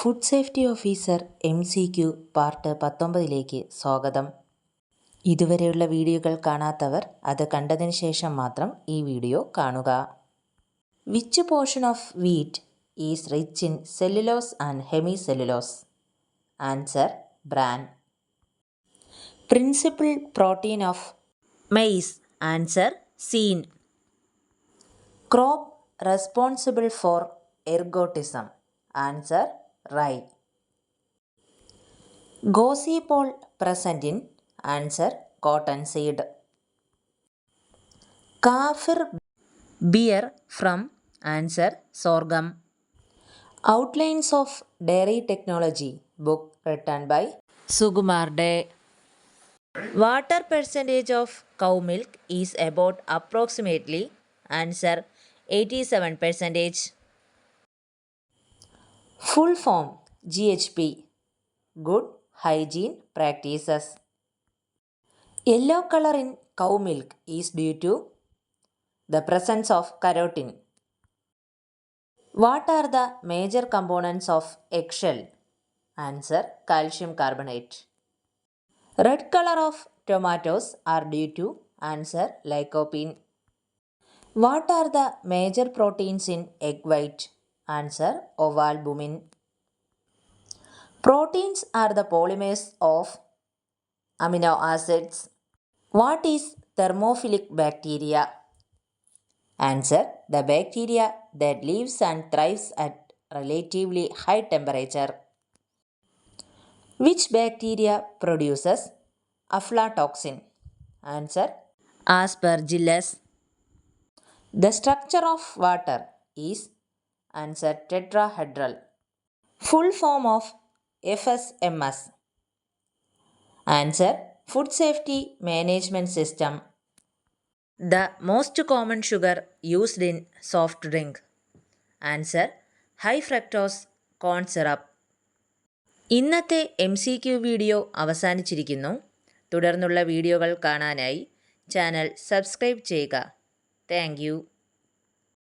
Food safety officer MCQ part 19 സ്വാഗതം. ഇതുവരെയുള്ള വീഡിയോകൾ കാണാത്തവർ അത് കണ്ടതിന് ശേഷം മാത്രം ഈ വീഡിയോ കാണുക. Which portion of wheat is rich in cellulose and hemicellulose? Answer bran. Principal protein of maize? Answer zein. Crop responsible for ergotism? Answer rye. Gossyp pole present in? Answer cottonseed. Kafir beer from? Answer sorghum. Outlines of Dairy Technology book written by Sukumar Day. Water percentage of cow milk is about approximately? Answer 87%. Full form GHP, Good Hygiene Practices. Yellow color in cow milk is due to the presence of carotene. What are the major components of eggshell? Answer calcium carbonate. Red color of tomatoes are due to? Answer lycopene. What are the major proteins in egg white? Answer ovalbumin. Proteins are the polymers of amino acids. What is thermophilic bacteria? Answer the bacteria that lives and thrives at relatively high temperature. Which bacteria produces aflatoxin? Answer Aspergillus. The structure of water is? Answer tetrahedral. Full form of FSMS? Answer Food Safety Management System. The most common sugar used in soft drink? Answer high fructose corn syrup. ഇന്നത്തെ MCQ video അവസാനിച്ചിരിക്കുന്നു. തുടർന്നുള്ള വീഡിയോകൾ കാണാനായി channel subscribe ചെയ്യുക. Thank you.